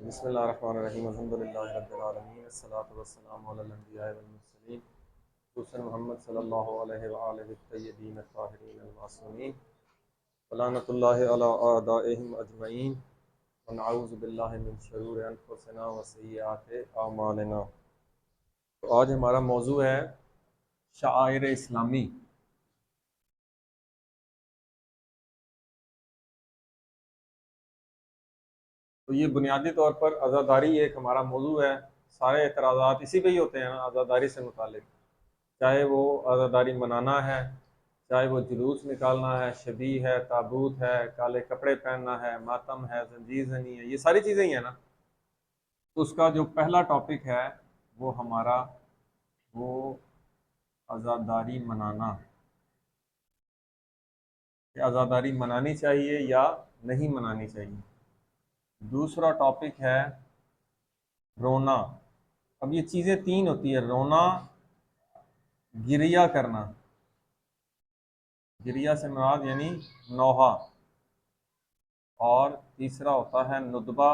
بسم اللہ الرحمن الرحیم الحمد للہ رب العالمین الصلاۃ والسلام علی الانبیاء والمرسلین خصوصاً محمد صلی اللہ علیہ وآلہ الطیبین الطاہرین المعصومین ولعنۃ اللہ علی اعدائہم اجمعین ونعوذ باللہ من شرور انفسنا وسیئات اعمالنا۔ تو آج ہمارا موضوع ہے شعائر اسلامی۔ تو یہ بنیادی طور پر عزاداری ایک ہمارا موضوع ہے۔ سارے اعتراضات اسی پہ ہی ہوتے ہیں نا، عزاداری سے متعلق، چاہے وہ عزاداری منانا ہے، چاہے وہ جلوس نکالنا ہے، شبی ہے، تابوت ہے، کالے کپڑے پہننا ہے، ماتم ہے، زنجیر زنی ہے، یہ ساری چیزیں ہی ہیں نا۔ تو اس کا جو پہلا ٹاپک ہے وہ ہمارا وہ عزاداری منانا، کہ عزاداری منانی چاہیے یا نہیں منانی چاہیے۔ دوسرا ٹاپک ہے رونا۔ اب یہ چیزیں تین ہوتی ہے: رونا، گریہ کرنا، گریہ سے مراد یعنی نوحہ، اور تیسرا ہوتا ہے ندبہ۔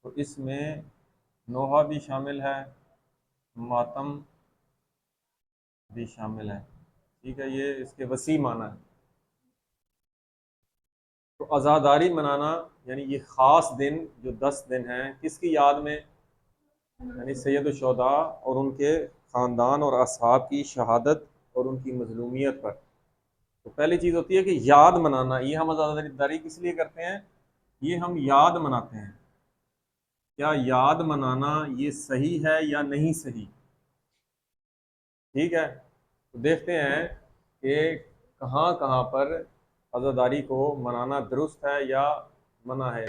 تو اس میں نوحہ بھی شامل ہے، ماتم بھی شامل ہے، ٹھیک ہے، یہ اس کے وسیع معنی ہے۔ تو عزاداری منانا یعنی یہ خاص دن جو 10 دن ہیں، کس کی یاد میں؟ یعنی سید الشہداء اور ان کے خاندان اور اصحاب کی شہادت اور ان کی مظلومیت پر۔ تو پہلی چیز ہوتی ہے کہ یاد منانا۔ یہ ہم عزاداری کس لیے کرتے ہیں؟ یہ ہم یاد مناتے ہیں۔ کیا یاد منانا یہ صحیح ہے یا نہیں صحیح؟ ٹھیک ہے، تو دیکھتے ہیں کہ کہاں کہاں پر عزاداری کو منانا درست ہے یا منع ہے۔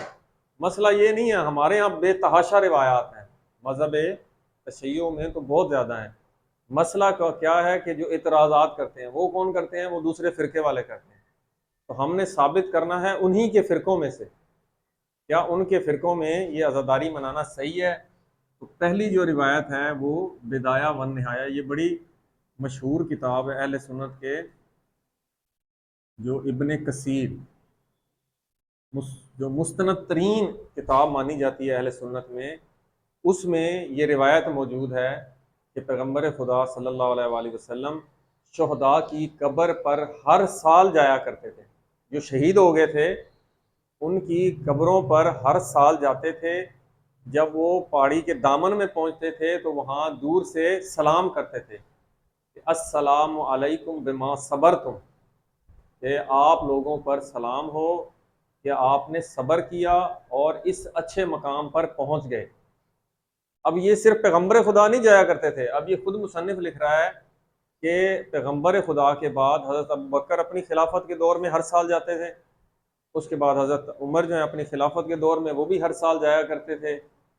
مسئلہ یہ نہیں ہے، ہمارے یہاں بے تحاشا روایات ہیں، مذہب تشیع میں تو بہت زیادہ ہیں۔ مسئلہ کیا ہے کہ جو اعتراضات کرتے ہیں وہ کون کرتے ہیں؟ وہ دوسرے فرقے والے کرتے ہیں۔ تو ہم نے ثابت کرنا ہے انہی کے فرقوں میں سے، کیا ان کے فرقوں میں یہ عزاداری منانا صحیح ہے؟ تو پہلی جو روایت ہے وہ بدایہ ون نہایہ، یہ بڑی مشہور کتاب ہے اہل سنت کے، جو ابن کثیر، جو مستند ترین کتاب مانی جاتی ہے اہل سنت میں، اس میں یہ روایت موجود ہے کہ پیغمبر خدا صلی اللہ علیہ وآلہ وسلم شہداء کی قبر پر ہر سال جایا کرتے تھے۔ جو شہید ہو گئے تھے ان کی قبروں پر ہر سال جاتے تھے۔ جب وہ پہاڑی کے دامن میں پہنچتے تھے تو وہاں دور سے سلام کرتے تھے کہ السلام علیکم بما صبرتم، کہ آپ لوگوں پر سلام ہو کہ آپ نے صبر کیا اور اس اچھے مقام پر پہنچ گئے۔ اب یہ صرف پیغمبر خدا نہیں جایا کرتے تھے، اب یہ خود مصنف لکھ رہا ہے کہ پیغمبر خدا کے بعد حضرت ابوبکر اپنی خلافت کے دور میں ہر سال جاتے تھے، اس کے بعد حضرت عمر جو ہیں اپنی خلافت کے دور میں وہ بھی ہر سال جایا کرتے تھے،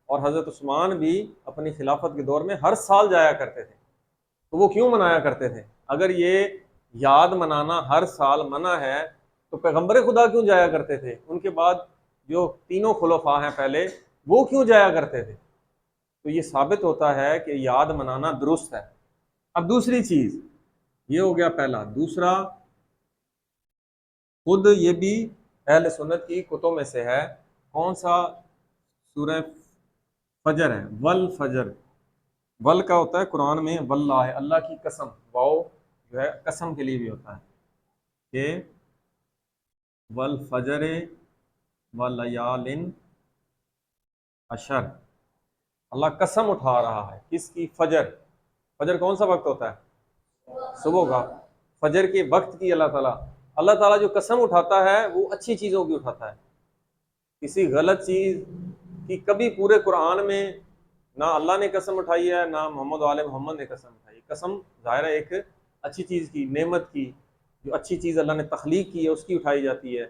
اور حضرت عثمان بھی اپنی خلافت کے دور میں ہر سال جایا کرتے تھے۔ تو وہ کیوں منایا کرتے تھے؟ اگر یہ یاد منانا ہر سال منع ہے تو پیغمبر خدا کیوں جایا کرتے تھے؟ ان کے بعد جو تینوں خلفاء ہیں پہلے، وہ کیوں جایا کرتے تھے؟ تو یہ ثابت ہوتا ہے کہ یاد منانا درست ہے۔ اب دوسری چیز، یہ ہو گیا پہلا۔ دوسرا، خود یہ بھی اہل سنت کی کتب میں سے ہے، کون سا؟ سورہ فجر ہے، والفجر۔ ول کا ہوتا ہے قرآن میں واللہ، اللہ کی قسم، واؤ جو ہے قسم کے لیے بھی ہوتا ہے، کہ والفجر ولیال عشر، اللہ قسم اٹھا رہا ہے کس کی؟ فجر۔ فجر کون سا وقت ہوتا ہے؟ صبح کا۔ فجر کے وقت کی اللہ تعالیٰ جو قسم اٹھاتا ہے وہ اچھی چیزوں کی اٹھاتا ہے، کسی غلط چیز کی کبھی پورے قرآن میں نہ اللہ نے قسم اٹھائی ہے، نہ محمد وآل محمد نے قسم اٹھائی۔ قسم ظاہر ہے ایک اچھی چیز کی، نعمت کی، جو اچھی چیز اللہ نے تخلیق کی ہے اس کی اٹھائی جاتی ہے،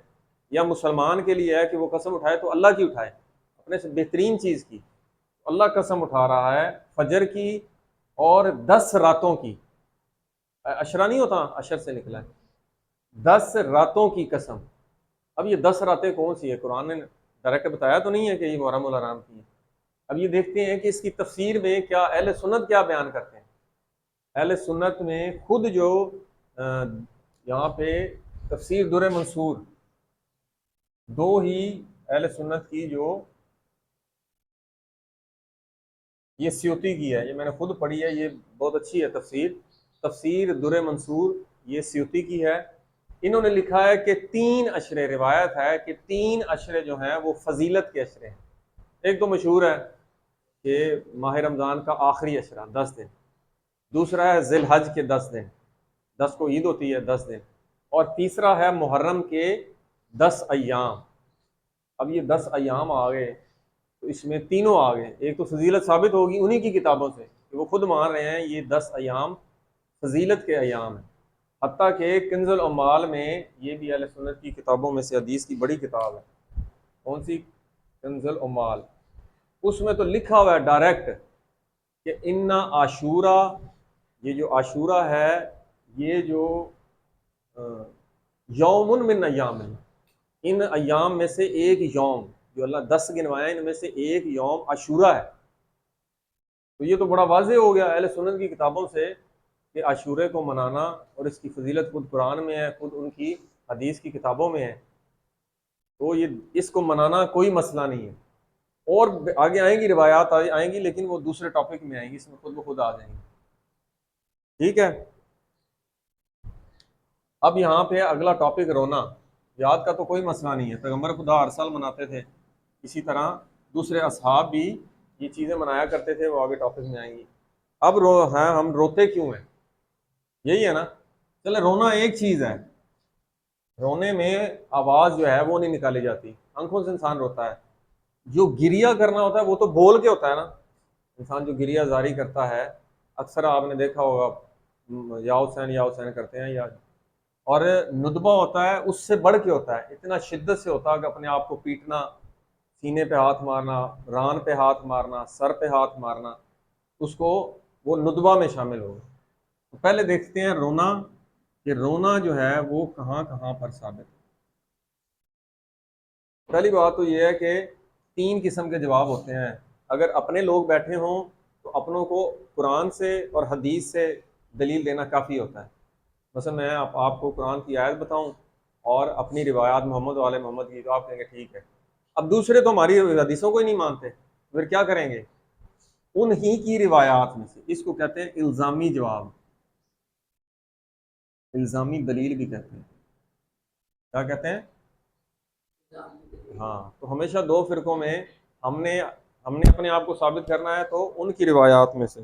یا مسلمان کے لیے ہے کہ وہ قسم اٹھائے تو اللہ کی اٹھائے، اپنے سے بہترین چیز کی۔ اللہ قسم اٹھا رہا ہے فجر کی اور 10 راتوں کی۔ عشرہ نہیں ہوتا، عشر سے نکلا ہے، 10 راتوں کی قسم۔ اب یہ 10 راتیں کون سی ہے؟ قرآن نے ڈائریکٹ بتایا تو نہیں ہے کہ یہ محرم الحرام کی ہے۔ اب یہ دیکھتے ہیں کہ اس کی تفسیر میں کیا اہل سنت کیا بیان کرتے ہیں۔ اہل سنت میں خود جو یہاں پہ تفسیر در منصور، دو ہی اہل سنت کی جو یہ سیوطی کی ہے، یہ میں نے خود پڑھی ہے، یہ بہت اچھی ہے تفسیر، تفسیر در منصور، یہ سیوطی کی ہے۔ انہوں نے لکھا ہے کہ 3 اشرے، روایت ہے کہ 3 اشرے جو ہیں وہ فضیلت کے اشرے ہیں۔ ایک تو مشہور ہے کہ ماہ رمضان کا آخری اشرہ 10 دن، دوسرا ہے ذی الحج کے 10 دن، 10 کو عید ہوتی ہے 10 دن، اور تیسرا ہے محرم کے 10 ایام۔ اب یہ 10 ایام آ گئے تو اس میں تینوں آ گئے، ایک تو فضیلت ثابت ہوگی انہی کی کتابوں سے کہ وہ خود مان رہے ہیں یہ 10 ایام فضیلت کے ایام ہیں۔ حتیٰ کہ کنز العمال میں، یہ بھی اہل سنت کی کتابوں میں سے حدیث کی بڑی کتاب ہے، کون سی؟ کنز العمال، اس میں تو لکھا ہوا ہے ڈائریکٹ کہ ان عاشورہ، یہ جو عاشورہ ہے یہ جو یوم من ایام اللہ، ان ایام میں سے ایک یوم، جو اللہ 10 گنوائے ان میں سے ایک یوم عاشورہ ہے۔ تو یہ تو بڑا واضح ہو گیا اہل سنت کی کتابوں سے کہ عاشورے کو منانا، اور اس کی فضیلت خود قرآن میں ہے، خود ان کی حدیث کی کتابوں میں ہے، تو یہ اس کو منانا کوئی مسئلہ نہیں ہے۔ اور آگے آئیں گی روایات آئیں گی، لیکن وہ دوسرے ٹاپک میں آئیں گی، اس میں خود بخود آ جائیں گی، ٹھیک ہے۔ اب یہاں پہ اگلا ٹاپک رونا، یاد کا تو کوئی مسئلہ نہیں ہے، پیغمبر خدا ہر سال مناتے تھے، اسی طرح دوسرے اصحاب بھی یہ چیزیں منایا کرتے تھے، وہ آگے ٹاپک میں آئیں گی۔ اب ہم روتے کیوں ہیں، یہی ہے نا؟ چلے، رونا ایک چیز ہے، رونے میں آواز جو ہے وہ نہیں نکالی جاتی، آنکھوں سے انسان روتا ہے۔ جو گریہ کرنا ہوتا ہے وہ تو بول کے ہوتا ہے نا، انسان جو گریہ زاری کرتا ہے، اکثر آپ نے دیکھا ہوگا یا حسین یا حسین کرتے ہیں، یا اور ندبہ ہوتا ہے اس سے بڑھ کے ہوتا ہے، اتنا شدت سے ہوتا ہے کہ اپنے آپ کو پیٹنا، سینے پہ ہاتھ مارنا، ران پہ ہاتھ مارنا، سر پہ ہاتھ مارنا، اس کو وہ ندبہ میں شامل ہوگا۔ تو پہلے دیکھتے ہیں رونا، کہ رونا جو ہے وہ کہاں کہاں پر ثابت ہے۔ پہلی بات تو یہ ہے کہ 3 قسم کے جواب ہوتے ہیں۔ اگر اپنے لوگ بیٹھے ہوں تو اپنوں کو قرآن سے اور حدیث سے دلیل دینا کافی ہوتا ہے۔ مثلا میں آپ کو قرآن کی آیت بتاؤں اور اپنی روایات محمد والے محمد کی، تو آپ کہیں گے ٹھیک ہے۔ اب دوسرے تو ہماری حدیثوں کو ہی نہیں مانتے، پھر کیا کریں گے؟ انہی کی روایات میں سے، اس کو کہتے ہیں الزامی جواب، الزامی دلیل بھی کہتے ہیں۔ کیا کہتے ہیں؟ ہاں، تو ہمیشہ 2 فرقوں میں ہم نے اپنے آپ کو ثابت کرنا ہے تو ان کی روایات میں سے،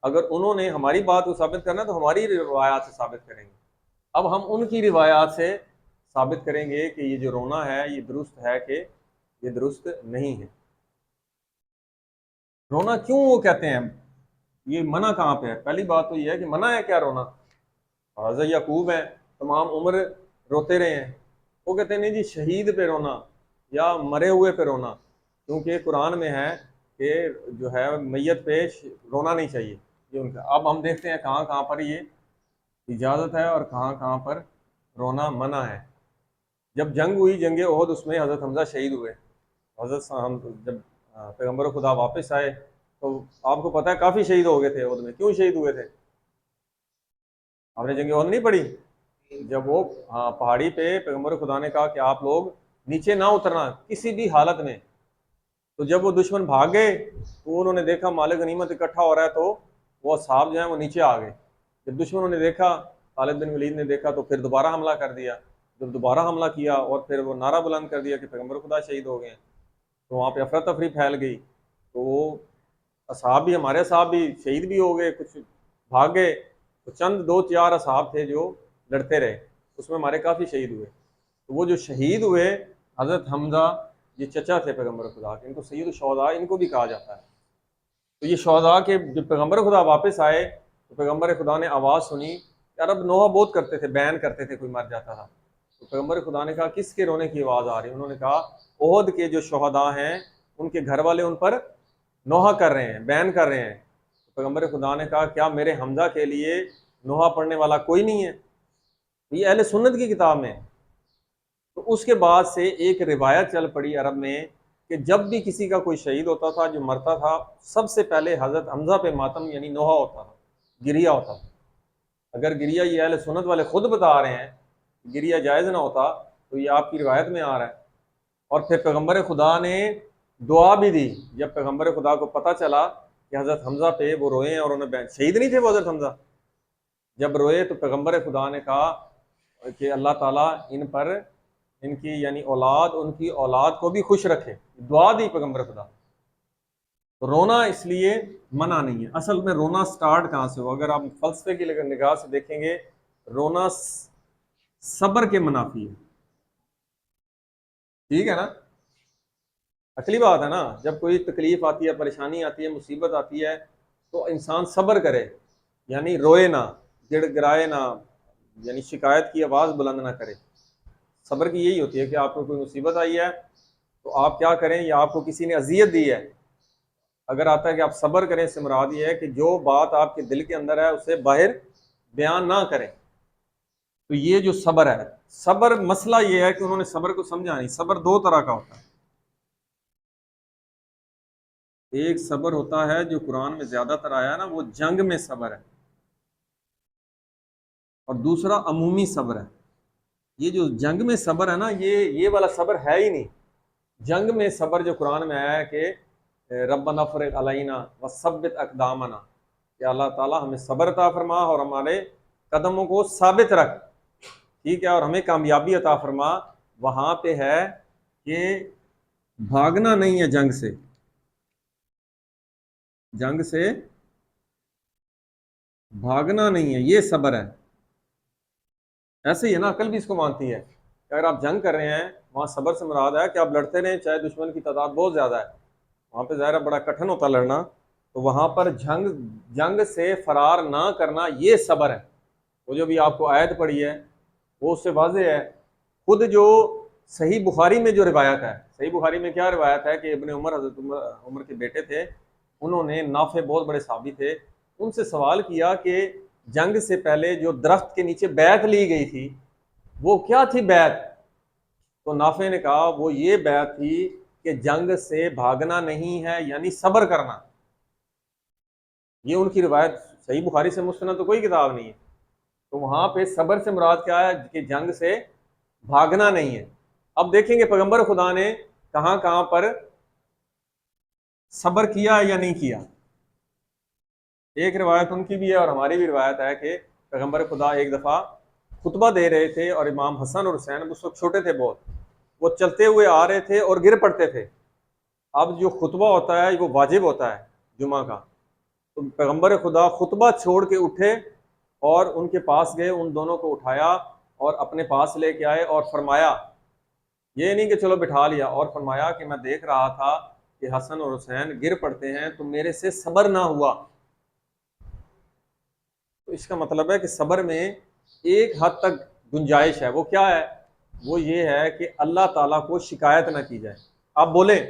اگر انہوں نے ہماری بات کو ثابت کرنا ہے تو ہماری روایات سے ثابت کریں گے۔ اب ہم ان کی روایات سے ثابت کریں گے کہ یہ جو رونا ہے یہ درست ہے کہ یہ درست نہیں ہے۔ رونا کیوں وہ کہتے ہیں، یہ منع کہاں پہ ہے؟ پہلی بات تو یہ ہے کہ منع ہے کیا رونا؟ حضرت یعقوب ہیں، تمام عمر روتے رہے ہیں، وہ کہتے ہیں نہیں جی شہید پہ رونا یا مرے ہوئے پہ رونا، کیونکہ قرآن میں ہے کہ جو ہے میت پہ رونا نہیں چاہیے، یہ ان کا۔ اب ہم دیکھتے ہیں کہاں کہاں پر یہ اجازت ہے اور کہاں کہاں پر رونا منع ہے۔ جب جنگ ہوئی، جنگ احد، اس میں حضرت حمزہ شہید ہوئے۔ جب پیغمبر خدا واپس آئے تو آپ کو پتہ ہے کافی شہید ہو گئے تھے احد میں۔ کیوں شہید ہوئے تھے؟ آپ نے جنگ احد نہیں پڑھی؟ جب وہ پہاڑی پہ پیغمبر خدا نے کہا کہ آپ لوگ نیچے نہ اترنا کسی بھی حالت میں، تو جب وہ دشمن بھاگ گئے تو انہوں نے دیکھا مال غنیمت اکٹھا ہو رہا ہے، تو وہ اصحاب جو ہیں وہ نیچے آ گئے۔ جب دشمنوں نے دیکھا، خالد بن ولید نے دیکھا، تو پھر دوبارہ حملہ کر دیا۔ جب دوبارہ حملہ کیا اور پھر وہ نعرہ بلند کر دیا کہ پیغمبر خدا شہید ہو گئے ہیں، تو وہاں پہ افراتفری پھیل گئی، تو وہ اصحاب بھی، ہمارے اصحاب بھی شہید بھی ہو گئے، کچھ بھاگ گئے، تو چند 2-4 اصحاب تھے جو لڑتے رہے، اس میں ہمارے کافی شہید ہوئے۔ تو وہ جو شہید ہوئے حضرت حمزہ، یہ چچا تھے پیغمبر خدا کے، ان کو سید الشہداء ان کو بھی کہا جاتا ہے۔ تو یہ شہداء کے جب پیغمبر خدا واپس آئے تو پیغمبر خدا نے آواز سنی کہ عرب نوحہ بہت کرتے تھے، بیان کرتے تھے، کوئی مر جاتا تھا، تو پیغمبر خدا نے کہا کس کے رونے کی آواز آ رہی ہے؟ انہوں نے کہا احد کے جو شہداء ہیں ان کے گھر والے ان پر نوحہ کر رہے ہیں، بیان کر رہے ہیں۔ تو پیغمبر خدا نے کہا کیا میرے حمزہ کے لیے نوحہ پڑھنے والا کوئی نہیں ہے؟ یہ اہل سنت کی کتاب میں۔ تو اس کے بعد سے ایک روایت چل پڑی عرب میں کہ جب بھی کسی کا کوئی شہید ہوتا تھا، جو مرتا تھا، سب سے پہلے حضرت حمزہ پہ ماتم یعنی نوحہ ہوتا تھا، گریہ ہوتا تھا۔ اگر گریہ یہ اہل سنت والے خود بتا رہے ہیں گریہ جائز نہ ہوتا تو یہ آپ کی روایت میں آ رہا ہے۔ اور پھر پیغمبر خدا نے دعا بھی دی، جب پیغمبر خدا کو پتہ چلا کہ حضرت حمزہ پہ وہ روئے ہیں اور انہیں بیان شہید نہیں تھے وہ حضرت حمزہ. جب روئے تو پیغمبر خدا نے کہا کہ اللہ تعالیٰ ان پر ان کی یعنی اولاد ان کی اولاد کو بھی خوش رکھے. دعا دی پیغمبر خدا. رونا اس لیے منع نہیں ہے. اصل میں رونا سٹارٹ کہاں سے ہو؟ اگر آپ فلسفے کی نگاہ سے دیکھیں گے رونا صبر کے منافی ہے. ٹھیک ہے نا؟ عقلی بات ہے نا. جب کوئی تکلیف آتی ہے، پریشانی آتی ہے، مصیبت آتی ہے تو انسان صبر کرے، یعنی روئے نہ، گڑ گڑائے نہ، یعنی شکایت کی آواز بلند نہ کرے. صبر کی یہی ہوتی ہے کہ آپ کو کوئی مصیبت آئی ہے تو آپ کیا کریں، یا آپ کو کسی نے اذیت دی ہے، اگر آتا ہے کہ آپ صبر کریں، اس سے مراد یہ ہے کہ جو بات آپ کے دل کے اندر ہے اسے باہر بیان نہ کریں. تو یہ جو صبر ہے، صبر مسئلہ یہ ہے کہ انہوں نے صبر کو سمجھا نہیں. صبر دو طرح کا ہوتا ہے. ایک صبر ہوتا ہے جو قرآن میں زیادہ تر آیا ہے نا، وہ جنگ میں صبر ہے، اور دوسرا عمومی صبر ہے. یہ جو جنگ میں صبر ہے نا، یہ والا صبر ہے ہی نہیں. جنگ میں صبر جو قرآن میں آیا ہے کہ ربنا افرغ علینا وثبت اقدامنا، کہ اللہ تعالیٰ ہمیں صبر عطا فرما اور ہمارے قدموں کو ثابت رکھ، ٹھیک ہے، اور ہمیں کامیابی عطا فرما. وہاں پہ ہے کہ بھاگنا نہیں ہے جنگ سے، جنگ سے بھاگنا نہیں ہے، یہ صبر ہے. ایسے ہی ہے نا، عقل بھی اس کو مانتی ہے کہ اگر آپ جنگ کر رہے ہیں، وہاں صبر سے مراد ہے کہ آپ لڑتے رہیں چاہے دشمن کی تعداد بہت زیادہ ہے، وہاں پہ ظاہر بڑا کٹھن ہوتا لڑنا، تو وہاں پر جنگ سے فرار نہ کرنا، یہ صبر ہے. وہ جو بھی آپ کو آیت پڑھی ہے وہ اس سے واضح ہے. خود جو صحیح بخاری میں جو روایت ہے، صحیح بخاری میں کیا روایت ہے کہ ابن عمر، حضرت عمر کے بیٹے تھے، انہوں نے نافع بہت بڑے صحابی تھے، ان سے سوال کیا کہ جنگ سے پہلے جو درخت کے نیچے بیعت لی گئی تھی وہ کیا تھی بیعت؟ تو نافع نے کہا وہ یہ بیعت تھی کہ جنگ سے بھاگنا نہیں ہے، یعنی صبر کرنا. یہ ان کی روایت صحیح بخاری سے مستند تو کوئی کتاب نہیں ہے. تو وہاں پہ صبر سے مراد کیا ہے کہ جنگ سے بھاگنا نہیں ہے. اب دیکھیں گے پیغمبر خدا نے کہاں کہاں پر صبر کیا یا نہیں کیا. ایک روایت ان کی بھی ہے اور ہماری بھی روایت ہے کہ پیغمبر خدا ایک دفعہ خطبہ دے رہے تھے اور امام حسن اور حسین اس وقت چھوٹے تھے بہت، وہ چلتے ہوئے آ رہے تھے اور گر پڑتے تھے. اب جو خطبہ ہوتا ہے وہ واجب ہوتا ہے جمعہ کا، تو پیغمبر خدا خطبہ چھوڑ کے اٹھے اور ان کے پاس گئے، ان دونوں کو اٹھایا اور اپنے پاس لے کے آئے اور فرمایا، یہ نہیں کہ چلو بٹھا لیا، اور فرمایا کہ میں دیکھ رہا تھا کہ حسن اور حسین گر پڑتے ہیں تو میرے سے صبر نہ ہوا. تو اس کا مطلب ہے کہ صبر میں ایک حد تک گنجائش ہے. وہ کیا ہے؟ وہ یہ ہے کہ اللہ تعالیٰ کو شکایت نہ کی جائے. آپ بولیں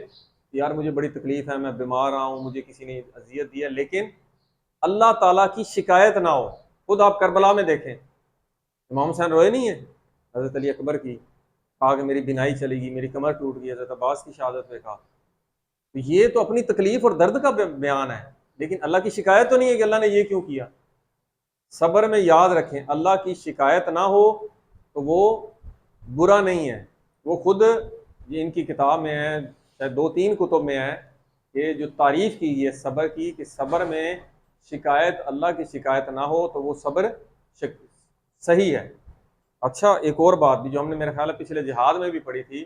یار مجھے بڑی تکلیف ہے، میں بیمار رہا ہوں، مجھے کسی نے اذیت دی ہے، لیکن اللہ تعالیٰ کی شکایت نہ ہو. خود آپ کربلا میں دیکھیں، امام حسین روئے نہیں ہیں حضرت علی اکبر کی، کہا کہ میری بینائی چلی گئی، میری کمر ٹوٹ گئی. حضرت عباس کی شہادت پہ کہا. تو یہ تو اپنی تکلیف اور درد کا بیان ہے، لیکن اللہ کی شکایت تو نہیں ہے کہ اللہ نے یہ کیوں کیا. صبر میں یاد رکھیں اللہ کی شکایت نہ ہو تو وہ برا نہیں ہے. وہ خود یہ ان کی کتاب میں ہے، شاید 2-3 کتب میں ہے کہ جو تعریف کی ہے صبر کی، کہ صبر میں شکایت، اللہ کی شکایت نہ ہو تو وہ صبر صحیح ہے. اچھا ایک اور بات بھی جو ہم نے میرے خیال ہے پچھلے جہاد میں بھی پڑھی تھی،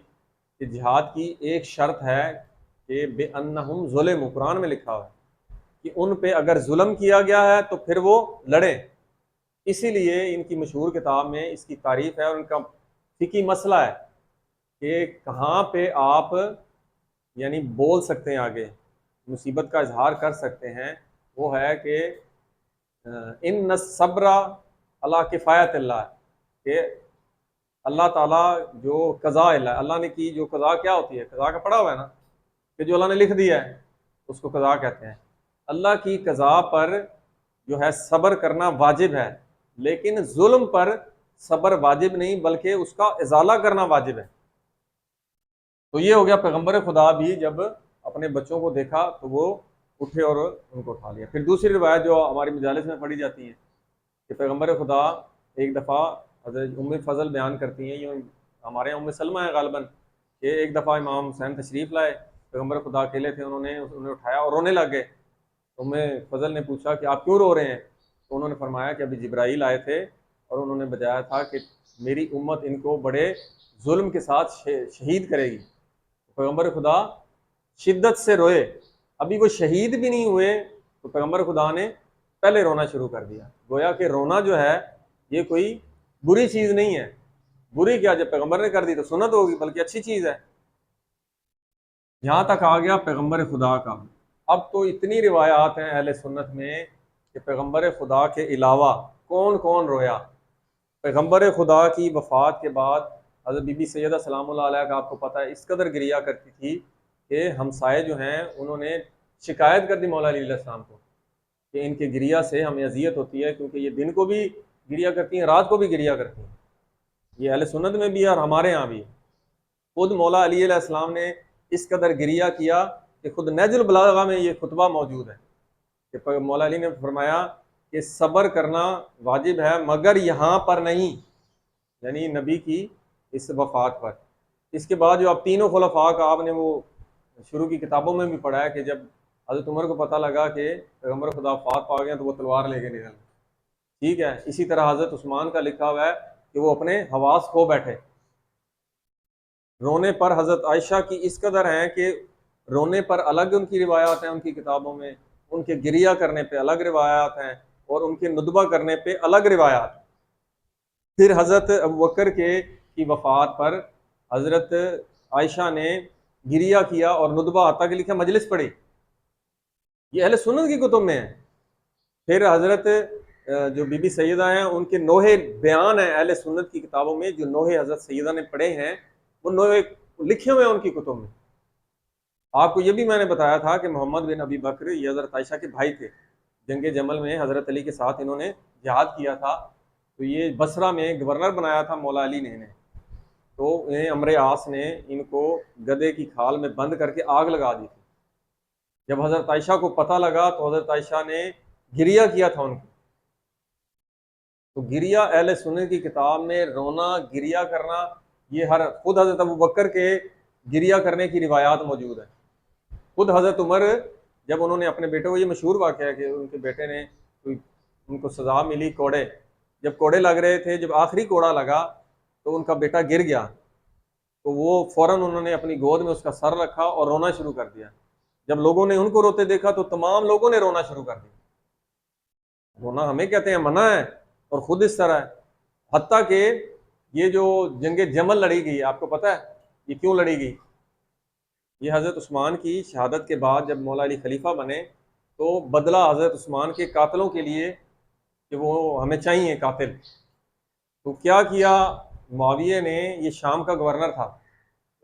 کہ جہاد کی ایک شرط ہے کہ بے انہم ظلم، قرآن میں لکھا ہوا ہے کہ ان پہ اگر ظلم کیا گیا ہے تو پھر وہ لڑیں. اسی لیے ان کی مشہور کتاب میں اس کی تعریف ہے اور ان کا فقہی مسئلہ ہے کہ کہاں پہ آپ یعنی بول سکتے ہیں، آگے مصیبت کا اظہار کر سکتے ہیں. وہ ہے کہ ان الصبر علی کفایت اللہ، کہ اللہ تعالیٰ جو قضاء اللہ نے کی، جو قضاء کیا ہوتی ہے، قضاء کا پڑھا ہوا ہے نا کہ جو اللہ نے لکھ دیا ہے اس کو قضاء کہتے ہیں. اللہ کی قضاء پر جو ہے صبر کرنا واجب ہے، لیکن ظلم پر صبر واجب نہیں بلکہ اس کا ازالہ کرنا واجب ہے. تو یہ ہو گیا. پیغمبر خدا بھی جب اپنے بچوں کو دیکھا تو وہ اٹھے اور ان کو اٹھا لیا. پھر دوسری روایت جو ہماری مجالس میں پڑھی جاتی ہے کہ پیغمبر خدا ایک دفعہ، حضرت ام فضل بیان کرتی ہیں، یہ ہمارے یہاں ام سلمہ ہے غالباً، کہ ایک دفعہ امام حسین تشریف لائے، پیغمبر خدا اکیلے تھے، انہیں اٹھایا اور رونے لگ گئے. ام فضل نے پوچھا کہ آپ کیوں رو رہے ہیں؟ تو انہوں نے فرمایا کہ ابھی جبرائیل آئے تھے اور انہوں نے بتایا تھا کہ میری امت ان کو بڑے ظلم کے ساتھ شہید کرے گی۔ پیغمبر خدا شدت سے روئے، ابھی وہ شہید بھی نہیں ہوئے تو پیغمبر خدا نے پہلے رونا شروع کر دیا۔ گویا کہ رونا جو ہے یہ کوئی بری چیز نہیں ہے، بری کیا، جب پیغمبر نے کر دی تو سنت ہوگی، بلکہ اچھی چیز ہے۔ یہاں تک آ گیا پیغمبر خدا کا۔ اب تو اتنی روایات ہیں اہل سنت میں کہ پیغمبر خدا کے علاوہ کون کون رویا۔ پیغمبر خدا کی وفات کے بعد حضرت بی بی سیدہ سلام اللہ علیہ کا آپ کو پتہ ہے اس قدر گریا کرتی تھی کہ ہمسائے جو ہیں انہوں نے شکایت کر دی مولا علی علیہ السلام کو کہ ان کے گریا سے ہمیں اذیت ہوتی ہے، کیونکہ یہ دن کو بھی گریا کرتی ہیں، رات کو بھی گریا کرتی ہیں۔ یہ اہل سنت میں بھی ہے اور ہمارے ہاں بھی ہے۔ خود مولا علی علیہ السلام نے اس قدر گریا کیا کہ خود نہج البلاغہ میں یہ خطبہ موجود ہے کہ مولا علی نے فرمایا کہ صبر کرنا واجب ہے مگر یہاں پر نہیں، یعنی نبی کی اس وفات پر۔ اس کے بعد جو آپ تینوں خلفاء کا آپ نے وہ شروع کی کتابوں میں بھی پڑھا ہے کہ جب حضرت عمر کو پتہ لگا کہ پیغمبر خدا وفات پا گئے تو وہ تلوار لے کے نکل گئے، ٹھیک ہے۔ اسی طرح حضرت عثمان کا لکھا ہوا ہے کہ وہ اپنے حواس کھو بیٹھے۔ رونے پر حضرت عائشہ کی اس قدر ہیں کہ رونے پر الگ ان کی روایات ہیں ان کی کتابوں میں، ان کے گریا کرنے پہ الگ روایات ہیں اور ان کے ندبہ کرنے پہ الگ روایات۔ پھر حضرت ابوبکر کی وفات پر حضرت عائشہ نے گریا کیا اور ندبہ حتیٰ کہ لکھا مجلس پڑھی، یہ اہل سنت کی کتب میں ہے۔ پھر حضرت جو بی بی سیدہ ہیں ان کے نوحے بیان ہیں اہل سنت کی کتابوں میں، جو نوحے حضرت سیدہ نے پڑھے ہیں وہ نوحے لکھے ہوئے ہیں ان کی کتب میں۔ آپ کو یہ بھی میں نے بتایا تھا کہ محمد بن ابی بکر یہ حضرت عائشہ کے بھائی تھے، جنگ جمل میں حضرت علی کے ساتھ انہوں نے جہاد کیا تھا، تو یہ بصرہ میں گورنر بنایا تھا مولا علی نے انہیں، تو انہیں عمرو عاص نے ان کو گدھے کی کھال میں بند کر کے آگ لگا دی تھی۔ جب حضرت عائشہ کو پتہ لگا تو حضرت عائشہ نے گریا کیا تھا ان کو۔ تو گریا اہل سنت کی کتاب میں رونا گریا کرنا یہ ہر خود حضرت ابوبکر کے گریا کرنے کی روایات موجود ہیں۔ خود حضرت عمر جب انہوں نے اپنے بیٹے کو، یہ مشہور واقعہ ہے کہ ان کے بیٹے نے ان کو سزا ملی کوڑے، جب کوڑے لگ رہے تھے، جب آخری کوڑا لگا تو ان کا بیٹا گر گیا، تو وہ فوراً انہوں نے اپنی گود میں اس کا سر رکھا اور رونا شروع کر دیا۔ جب لوگوں نے ان کو روتے دیکھا تو تمام لوگوں نے رونا شروع کر دیا۔ رونا ہمیں کہتے ہیں منع ہے اور خود اس طرح ہے۔ حتیٰ کہ یہ جو جنگ جمل لڑی گئی آپ کو پتہ ہے یہ کیوں لڑی گئی؟ یہ حضرت عثمان کی شہادت کے بعد جب مولا علی خلیفہ بنے تو بدلہ حضرت عثمان کے قاتلوں کے لیے کہ وہ ہمیں چاہیے قاتل، تو کیا معاویہ نے، یہ شام کا گورنر تھا،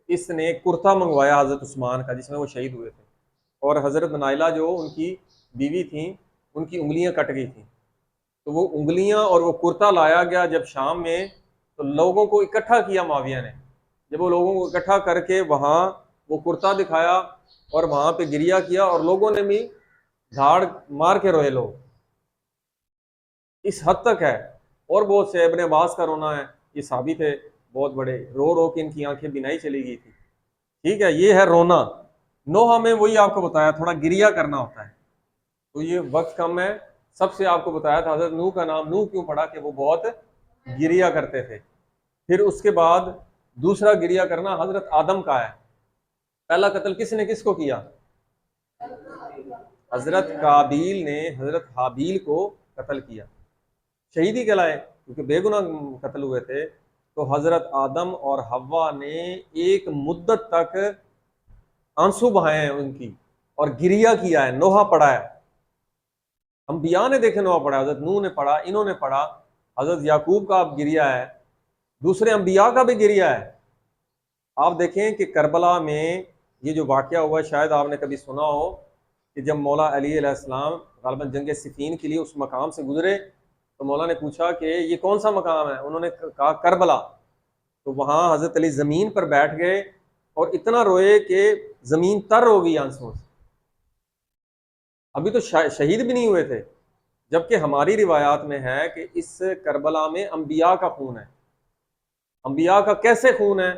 اس نے کرتا منگوایا حضرت عثمان کا جس میں وہ شہید ہوئے تھے، اور حضرت نائلہ جو ان کی بیوی تھیں ان کی انگلیاں کٹ گئی تھیں، تو وہ انگلیاں اور وہ کرتا لایا گیا جب شام میں، تو لوگوں کو اکٹھا کیا معاویہ نے۔ جب وہ لوگوں کو اکٹھا کر کے وہاں وہ کرتا دکھایا اور وہاں پہ گریا کیا اور لوگوں نے بھی دھاڑ مار کے روئے لوگ، اس حد تک ہے۔ اور بہت سے ابن عباس کا رونا ہے، یہ ثابت ہے، بہت بڑے رو رو کے ان کی آنکھیں بینائی چلی گئی تھی، ٹھیک ہے، یہ ہے رونا۔ نوحہ میں وہی آپ کو بتایا تھوڑا گریا کرنا ہوتا ہے، تو یہ وقت کم ہے، سب سے آپ کو بتایا تھا حضرت نوح کا نام نوح کیوں پڑا کہ وہ بہت گریا کرتے تھے۔ پھر اس کے بعد دوسرا گریا کرنا حضرت آدم کا ہے۔ پہلا قتل کس نے کس کو کیا؟ حضرت قابیل نے حضرت حابیل کو قتل کیا، شہیدی کہلائے کیونکہ بے گناہ قتل ہوئے تھے۔ تو حضرت آدم اور حوا نے ایک مدت تک آنسو بہائے ہیں ان کی اور گریا کیا ہے، نوحہ پڑھا ہے۔ انبیاء نے دیکھے نوحہ پڑھا، حضرت نوح نے پڑھا، انہوں نے پڑھا، حضرت یعقوب کا اب گریا ہے، دوسرے انبیاء کا بھی گریا ہے۔ آپ دیکھیں کہ کربلا میں یہ جو واقعہ ہوا ہے شاید آپ نے کبھی سنا ہو کہ جب مولا علی علیہ السلام غالباً جنگ صفین کے لیے اس مقام سے گزرے تو مولا نے پوچھا کہ یہ کون سا مقام ہے؟ انہوں نے کہا کربلا۔ تو وہاں حضرت علی زمین پر بیٹھ گئے اور اتنا روئے کہ زمین تر ہو گئی آنسوں سے، ابھی تو شہید بھی نہیں ہوئے تھے، جبکہ ہماری روایات میں ہے کہ اس کربلا میں انبیاء کا خون ہے۔ انبیاء کا کیسے خون ہے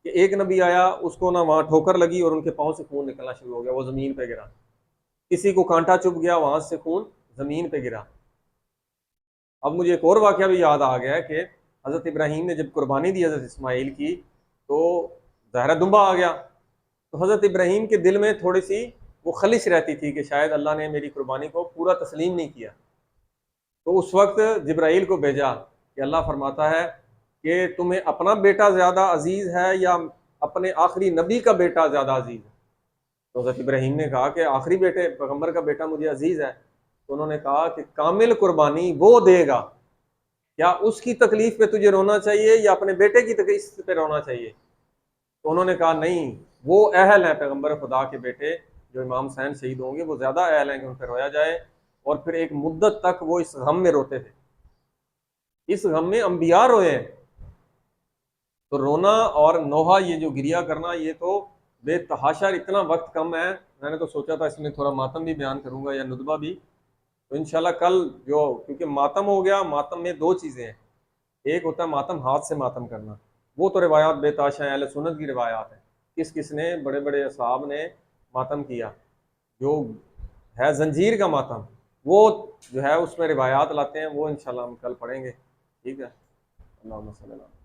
کہ ایک نبی آیا اس کو نہ وہاں ٹھوکر لگی اور ان کے پاؤں سے خون نکلنا شروع ہو گیا، وہ زمین پہ گرا۔ کسی کو کانٹا چبھ گیا، وہاں سے خون زمین پہ گرا۔ اب مجھے ایک اور واقعہ بھی یاد آ گیا کہ حضرت ابراہیم نے جب قربانی دی حضرت اسماعیل کی تو ظاہرہ دمبا آ گیا، تو حضرت ابراہیم کے دل میں تھوڑی سی وہ خلش رہتی تھی کہ شاید اللہ نے میری قربانی کو پورا تسلیم نہیں کیا۔ تو اس وقت جبرائیل کو بھیجا کہ اللہ فرماتا ہے کہ تمہیں اپنا بیٹا زیادہ عزیز ہے یا اپنے آخری نبی کا بیٹا زیادہ عزیز ہے؟ تو حضرت ابراہیم نے کہا کہ آخری بیٹے پیغمبر کا بیٹا مجھے عزیز ہے۔ تو انہوں نے کہا کہ کامل قربانی وہ دے گا، کیا اس کی تکلیف پہ تجھے رونا چاہیے یا اپنے بیٹے کی تکلیف پہ رونا چاہیے؟ تو انہوں نے کہا نہیں، وہ اہل ہیں پیغمبر خدا کے بیٹے جو امام حسین شہید ہوں گے، وہ زیادہ اہل ہیں کہ ان پہ رویا جائے۔ اور پھر ایک مدت تک وہ اس غم میں روتے تھے، اس غم میں انبیاء روئے ہیں۔ تو رونا اور نوحہ یہ جو گریا کرنا یہ تو بے تحاشا، اتنا وقت کم ہے، میں نے تو سوچا تھا اس میں تھوڑا ماتم بھی بیان کروں گا یا ندبہ بھی، تو انشاءاللہ کل جو، کیونکہ ماتم ہو گیا، ماتم میں دو چیزیں ہیں، ایک ہوتا ہے ماتم ہاتھ سے ماتم کرنا، وہ تو روایات بے تحاشا ہیں، اہل سنت کی روایات ہیں، کس کس نے، بڑے بڑے اصحاب نے ماتم کیا، جو ہے زنجیر کا ماتم، وہ جو ہے اس میں روایات لاتے ہیں، وہ انشاءاللہ ہم کل پڑھیں گے، ٹھیک ہے؟ اللہم صلی اللہ